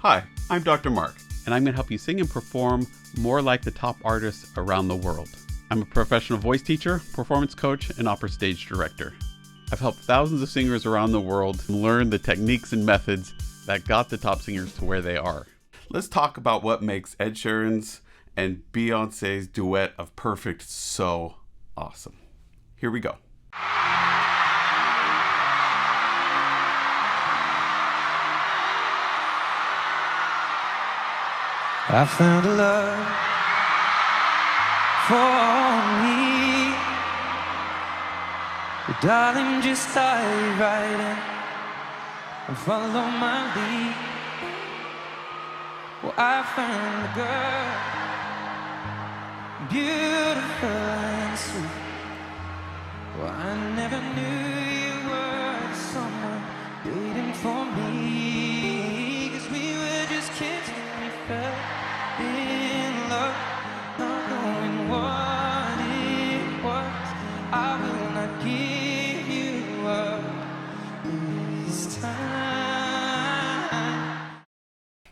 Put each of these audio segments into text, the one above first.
Hi, I'm Dr. Mark, and I'm going to help you sing and perform more like the top artists around the world. I'm a professional voice teacher, performance coach, and opera stage director. I've helped thousands of singers around the world learn the techniques and methods that got the top singers to where they are. Let's talk about what makes Ed Sheeran's and Beyoncé's duet of Perfect so awesome. Here we go. I found a love for me. But darling, just dive right in and follow my lead. Well, I found a girl, beautiful and sweet. Well, I never knew you were someone waiting for me. 'Cause we were just kids when we fell in love, not knowing what it was. I will not give you up this time.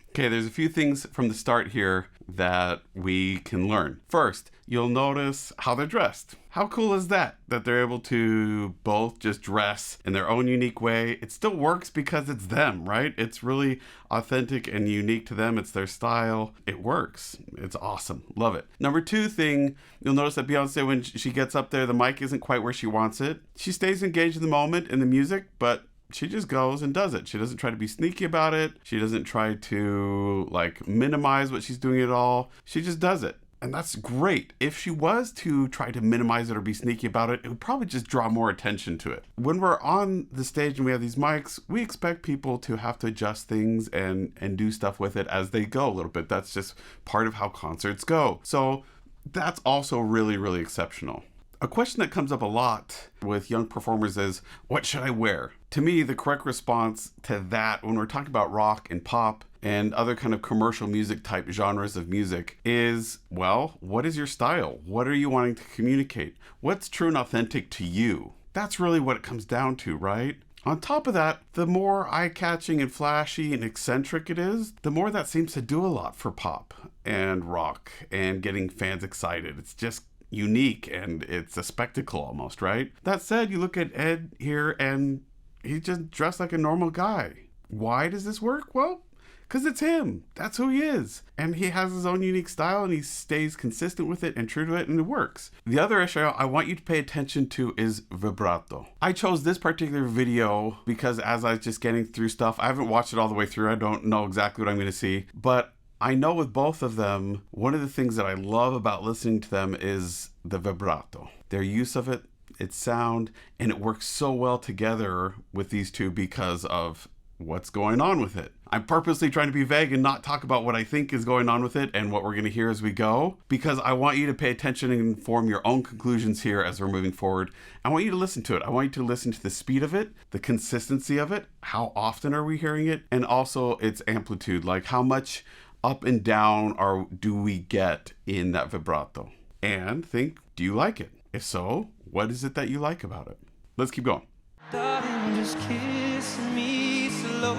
Okay, there's a few things from the start here that we can learn. First, you'll notice how they're dressed. How cool is that? That they're able to both just dress in their own unique way. It still works because it's them, right? It's really authentic and unique to them. It's their style. It works. It's awesome. Love it. Number two thing, you'll notice that Beyoncé, when she gets up there, the mic isn't quite where she wants it. She stays engaged in the moment in the music, but she just goes and does it. She doesn't try to be sneaky about it. She doesn't try to minimize what she's doing at all. She just does it. And that's great. If she was to try to minimize it or be sneaky about it, it would probably just draw more attention to it. When we're on the stage and we have these mics, we expect people to have to adjust things and do stuff with it as they go a little bit. That's just part of how concerts go. So that's also really, really exceptional. A question that comes up a lot with young performers is, what should I wear? To me, the correct response to that, when we're talking about rock and pop and other kind of commercial music type genres of music, is, well, what is your style? What are you wanting to communicate? What's true and authentic to you? That's really what it comes down to, right? On top of that, the more eye-catching and flashy and eccentric it is, the more that seems to do a lot for pop and rock and getting fans excited. It's just unique and it's a spectacle almost, right? That said, you look at Ed here and he's just dressed like a normal guy. Why does this work? Well, because it's him. That's who he is. And he has his own unique style and he stays consistent with it and true to it, and it works. The other issue I want you to pay attention to is vibrato. I chose this particular video because as I was just getting through stuff, I haven't watched it all the way through. I don't know exactly what I'm going to see, but I know with both of them, one of the things that I love about listening to them is the vibrato. Their use of it, its sound, and it works so well together with these two because of what's going on with it. I'm purposely trying to be vague and not talk about what I think is going on with it and what we're going to hear as we go, because I want you to pay attention and form your own conclusions here as we're moving forward. I want you to listen to it. I want you to listen to the speed of it, the consistency of it, how often are we hearing it, and also its amplitude, like how much up and down do we get in that vibrato? And think, do you like it? If so, what is it that you like about it? Let's keep going. Darling, just kiss me slow.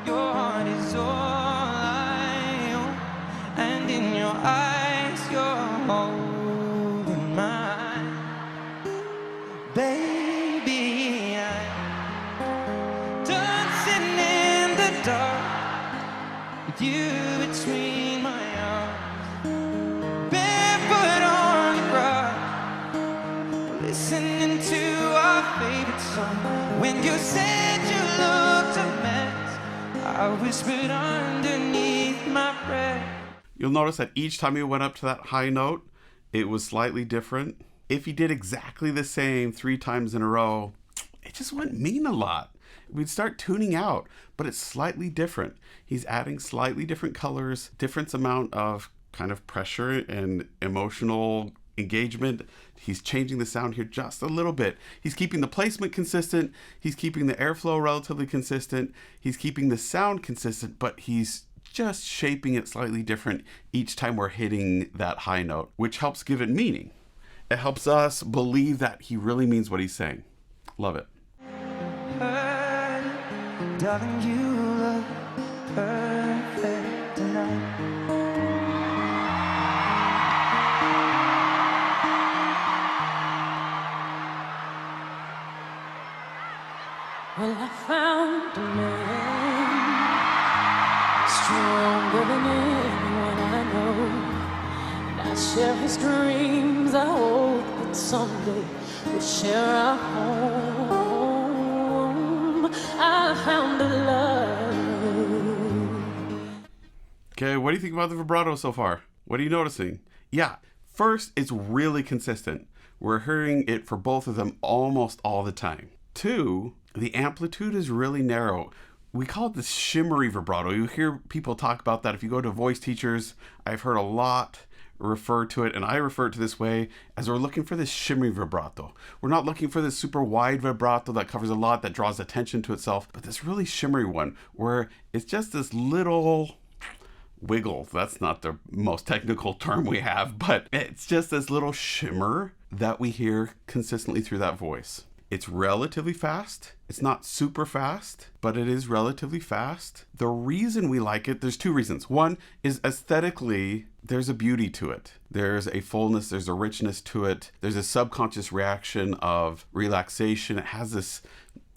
Your heart is all I own, and in your eyes you're holding mine. Baby, I'm dancing in the dark with you between my arms, barefoot on the rug, listening to our favorite song. When you said you looked a mess, I whispered underneath my breath. You'll notice that each time he went up to that high note, it was slightly different. If he did exactly the same 3 times in a row, it just wouldn't mean a lot. We'd start tuning out, but it's slightly different. He's adding slightly different colors, different amount of kind of pressure and emotional engagement. He's changing the sound here just a little bit. He's keeping the placement consistent. He's keeping the airflow relatively consistent. He's keeping the sound consistent, but he's just shaping it slightly different each time we're hitting that high note, which helps give it meaning. It helps us believe that he really means what he's saying. Love it. Darling, you look perfect. stronger than anyone I know. And I share his dreams, I hope that someday we'll share our home. I found a love. Okay, what do you think about the vibrato so far? What are you noticing? Yeah, first, it's really consistent. We're hearing it for both of them almost all the time. Two, the amplitude is really narrow. We call it the shimmery vibrato. You hear people talk about that. If you go to voice teachers, I've heard a lot refer to it, and I refer to this way as we're looking for this shimmery vibrato. We're not looking for this super wide vibrato that covers a lot, that draws attention to itself, but this really shimmery one where it's just this little wiggle. That's not the most technical term we have, but it's just this little shimmer that we hear consistently through that voice. It's relatively fast. It's not super fast, but it is relatively fast. The reason we like it, there's two reasons. One is aesthetically, there's a beauty to it. There's a fullness, there's a richness to it. There's a subconscious reaction of relaxation. It has this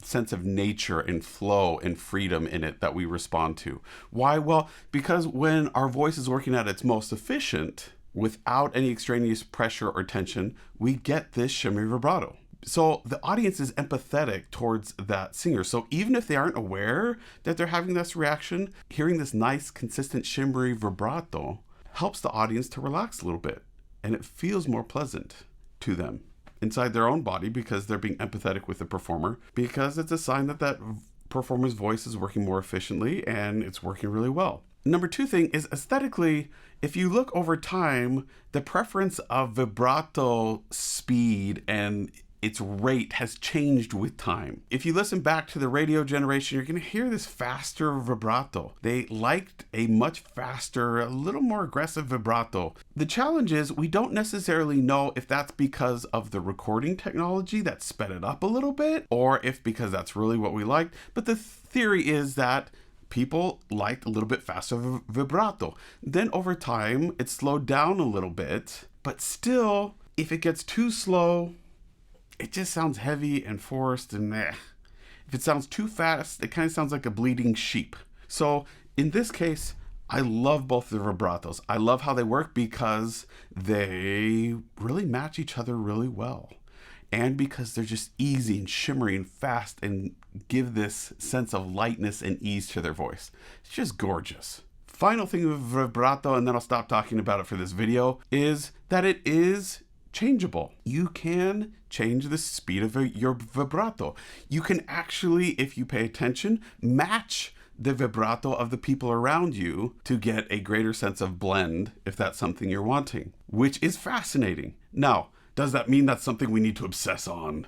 sense of nature and flow and freedom in it that we respond to. Why? Well, because when our voice is working at its most efficient, without any extraneous pressure or tension, we get this shimmery vibrato. So the audience is empathetic towards that singer. So even if they aren't aware that they're having this reaction, hearing this nice, consistent, shimmery vibrato helps the audience to relax a little bit. And it feels more pleasant to them inside their own body because they're being empathetic with the performer, because it's a sign that that performer's voice is working more efficiently and it's working really well. Number two thing is aesthetically, if you look over time, the preference of vibrato speed and its rate has changed with time. If you listen back to the radio generation, you're going to hear this faster vibrato. They liked a much faster, a little more aggressive vibrato. The challenge is we don't necessarily know if that's because of the recording technology that sped it up a little bit, or if because that's really what we liked. But the theory is that people liked a little bit faster vibrato. Then over time, it slowed down a little bit, but still, if it gets too slow, it just sounds heavy and forced and meh. If it sounds too fast, it kind of sounds like a bleeding sheep. So in this case, I love both the vibratos. I love how they work because they really match each other really well. And because they're just easy and shimmery and fast and give this sense of lightness and ease to their voice. It's just gorgeous. Final thing with vibrato, and then I'll stop talking about it for this video, is that it is changeable. You can change the speed of your vibrato. You can actually, if you pay attention, match the vibrato of the people around you to get a greater sense of blend if that's something you're wanting, which is fascinating. Now, does that mean that's something we need to obsess on?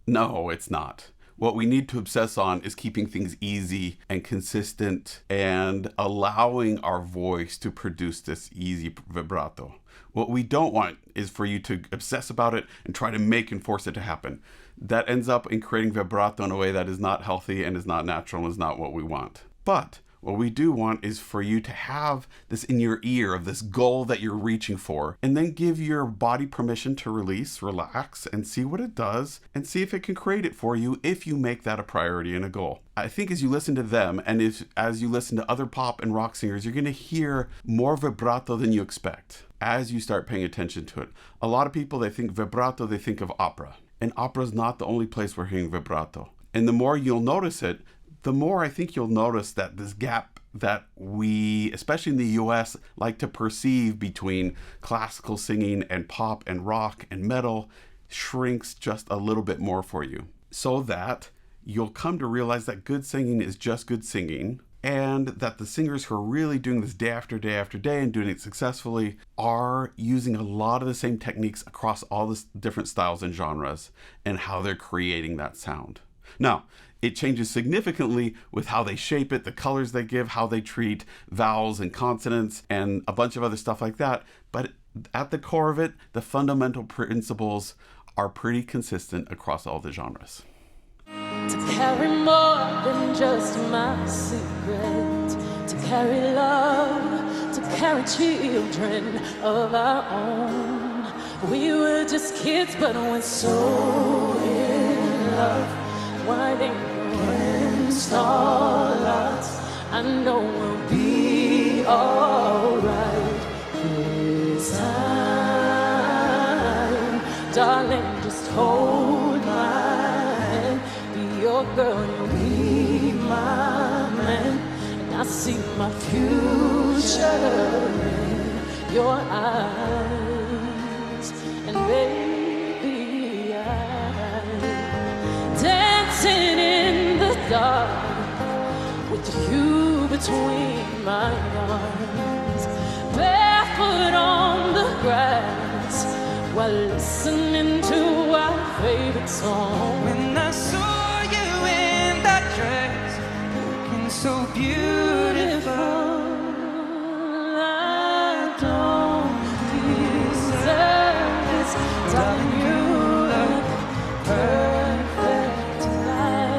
No, it's not. What we need to obsess on is keeping things easy and consistent and allowing our voice to produce this easy vibrato. What we don't want is for you to obsess about it and try to make and force it to happen. That ends up in creating vibrato in a way that is not healthy and is not natural and is not what we want. But what we do want is for you to have this in your ear of this goal that you're reaching for, and then give your body permission to release, relax, and see what it does, and see if it can create it for you if you make that a priority and a goal. I think as you listen to them, and as you listen to other pop and rock singers, you're going to hear more vibrato than you expect as you start paying attention to it. A lot of people, they think vibrato, they think of opera. And opera is not the only place we're hearing vibrato. And the more you'll notice it, the more I think you'll notice that this gap that we, especially in the US, like to perceive between classical singing and pop and rock and metal shrinks just a little bit more for you. So that you'll come to realize that good singing is just good singing, and that the singers who are really doing this day after day after day and doing it successfully are using a lot of the same techniques across all the different styles and genres and how they're creating that sound. Now, it changes significantly with how they shape it, the colors they give, how they treat vowels and consonants, and a bunch of other stuff like that. But at the core of it, the fundamental principles are pretty consistent across all the genres. To carry more than just my secret, to carry love, to carry children of our own. We were just kids, but we're so in love. Why didn't you install us? I know we'll be be alright this time. Darling, just hold my hand. Be your girl and you'll be my man. And I see my future in your eyes. And baby, I'm dancing in the dark with you between my arms, barefoot on the grass while listening to our favorite song. When I saw you in that dress, looking so beautiful, I don't deserve this. Darling, you look perfect tonight.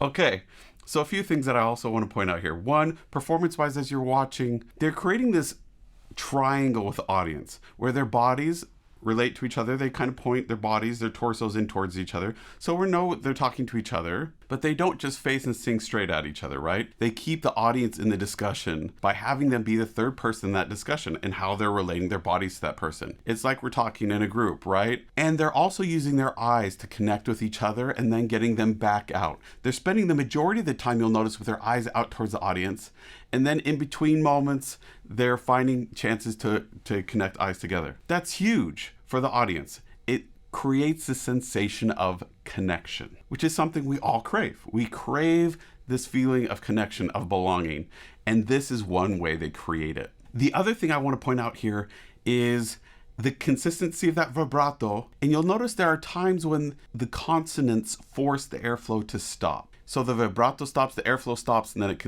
Okay, so a few things that I also want to point out here. One, performance-wise, as you're watching, they're creating this triangle with the audience where their bodies relate to each other. They kind of point their bodies, their torsos in towards each other. So we know they're talking to each other, but they don't just face and sing straight at each other, right? They keep the audience in the discussion by having them be the third person in that discussion and how they're relating their bodies to that person. It's like we're talking in a group, right? And they're also using their eyes to connect with each other and then getting them back out. They're spending the majority of the time, you'll notice, with their eyes out towards the audience. And then in between moments, they're finding chances to connect eyes together. That's huge for the audience. It creates the sensation of connection, which is something we all crave. We crave this feeling of connection, of belonging, and this is one way they create it. The other thing I want to point out here is the consistency of that vibrato, and you'll notice there are times when the consonants force the airflow to stop. So the vibrato stops, the airflow stops, and then it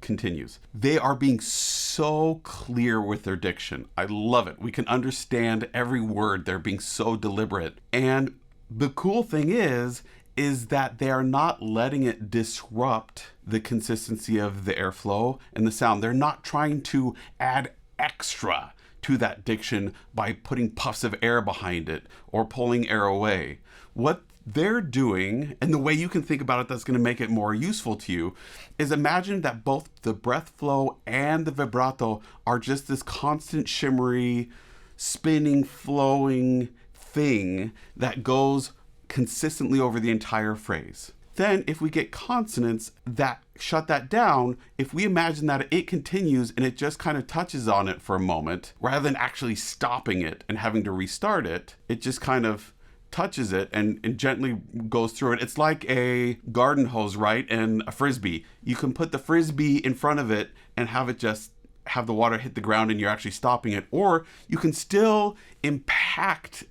continues. They are being so clear with their diction. I love it. We can understand every word. They're being so deliberate. And the cool thing is that they are not letting it disrupt the consistency of the airflow and the sound. They're not trying to add extra to that diction by putting puffs of air behind it or pulling air away. What they're doing, and the way you can think about it that's going to make it more useful to you, is imagine that both the breath flow and the vibrato are just this constant shimmery, spinning, flowing thing that goes consistently over the entire phrase. Then if we get consonants that shut that down, if we imagine that it continues and it just kind of touches on it for a moment, rather than actually stopping it and having to restart it, it just kind of touches it and gently goes through it. It's like a garden hose, right? And a frisbee. You can put the frisbee in front of it and have it just have the water hit the ground and you're actually stopping it. Or you can still impact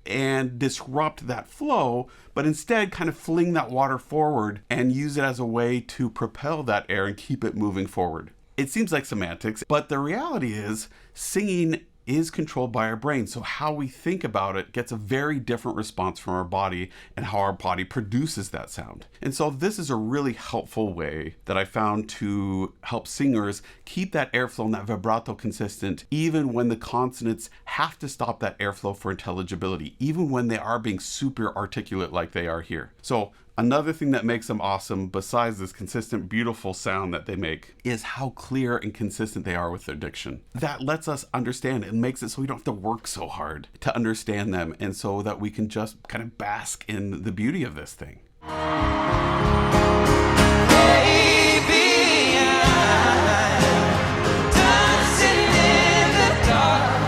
and disrupt that flow, but instead kind of fling that water forward and use it as a way to propel that air and keep it moving forward. It seems like semantics, but the reality is singing is controlled by our brain. So how we think about it gets a very different response from our body and how our body produces that sound. And so this is a really helpful way that I found to help singers keep that airflow and that vibrato consistent, even when the consonants have to stop that airflow for intelligibility, even when they are being super articulate like they are here. So another thing that makes them awesome, besides this consistent, beautiful sound that they make, is how clear and consistent they are with their diction. That lets us understand and makes it so we don't have to work so hard to understand them, and so that we can just kind of bask in the beauty of this thing. Baby, I'm dancing in the dark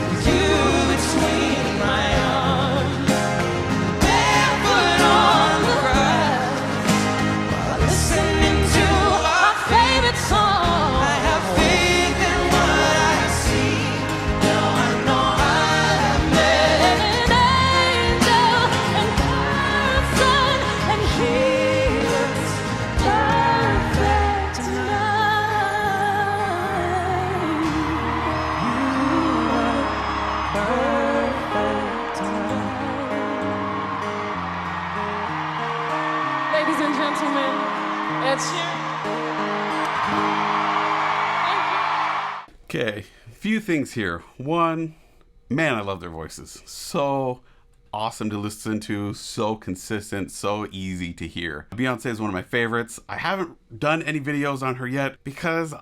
with you between my arms, barefoot on the grass while listening to our favorite song. I have faith in what I see. Now I know I have met an angel in person, and he looks perfect tonight. You look perfect tonight. Ladies and gentlemen, Ed Sheeran. Okay, few things here. One, man, I love their voices. So awesome to listen to, so consistent, so easy to hear. Beyoncé is one of my favorites. I haven't done any videos on her yet because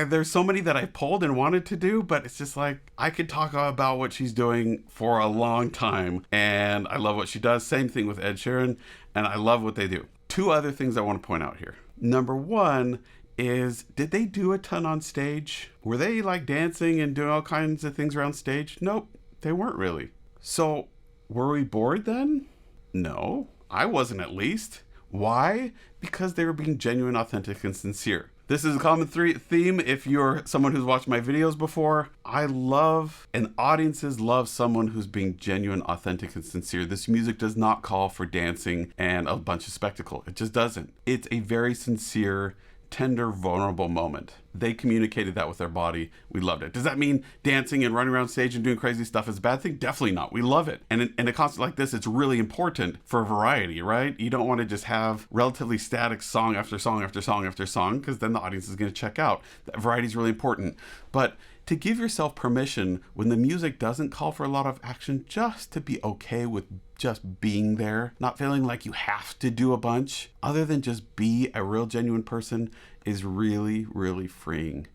there's so many that I pulled and wanted to do, but it's just like I could talk about what she's doing for a long time, and I love what she does. Same thing with Ed Sheeran, and I love what they do. Two other things I want to point out here. Number one is, did they do a ton on stage? Were they like dancing and doing all kinds of things around stage? Nope, they weren't really. So were we bored then? No, I wasn't, at least. Why? Because they were being genuine, authentic, and sincere. This is a common theme if you're someone who's watched my videos before. I love, and audiences love, someone who's being genuine, authentic, and sincere. This music does not call for dancing and a bunch of spectacle. It just doesn't. It's a very sincere, tender, vulnerable moment. They communicated that with their body. We loved it. Does that mean dancing and running around stage and doing crazy stuff is a bad thing? Definitely not. We love it. And in a concert like this, it's really important for variety, right? You don't want to just have relatively static song after song after song after song, because then the audience is going to check out. That variety is really important. But to give yourself permission when the music doesn't call for a lot of action, just to be okay with just being there, not feeling like you have to do a bunch, other than just be a real genuine person, is really, really freeing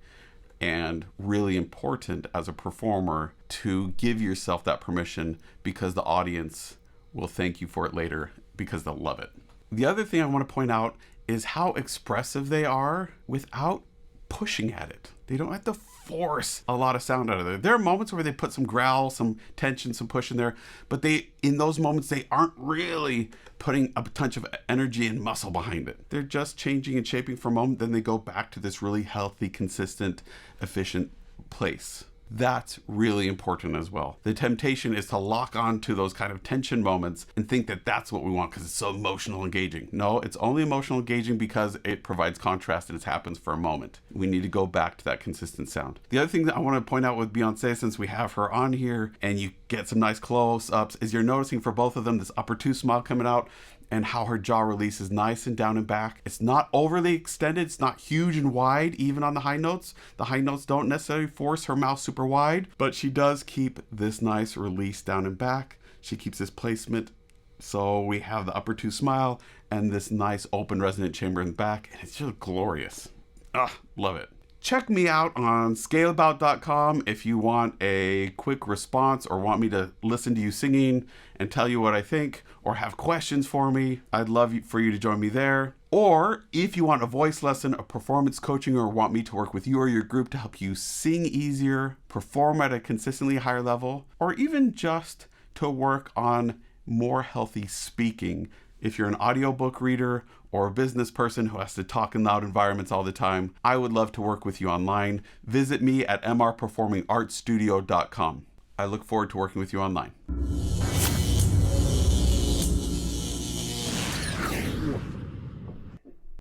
and really important as a performer to give yourself that permission, because the audience will thank you for it later because they'll love it. The other thing I want to point out is how expressive they are without pushing at it. They don't have to force a lot of sound out of there. There are moments where they put some growl, some tension, some push in there, but in those moments, they aren't really putting a bunch of energy and muscle behind it. They're just changing and shaping for a moment, then they go back to this really healthy, consistent, efficient place. That's really important as well. The temptation is to lock on to those kind of tension moments and think that that's what we want because it's so emotional engaging. No, it's only emotional engaging because it provides contrast and it happens for a moment. We need to go back to that consistent sound. The other thing that I want to point out with Beyoncé, since we have her on here and you get some nice close-ups, is you're noticing for both of them this upper two smile coming out, and how her jaw release is nice and down and back. It's not overly extended. It's not huge and wide, even on the high notes. The high notes don't necessarily force her mouth super wide, but she does keep this nice release down and back. She keeps this placement. So we have the upper two smile and this nice open resonant chamber in the back, and it's just glorious. Love it. Check me out on scaleabout.com if you want a quick response or want me to listen to you singing and tell you what I think, or have questions for me. I'd love for you to join me there. Or if you want a voice lesson, a performance coaching, or want me to work with you or your group to help you sing easier, perform at a consistently higher level, or even just to work on more healthy speaking. If you're an audiobook reader or a business person who has to talk in loud environments all the time, I would love to work with you online. Visit me at mrperformingartstudio.com. I look forward to working with you online.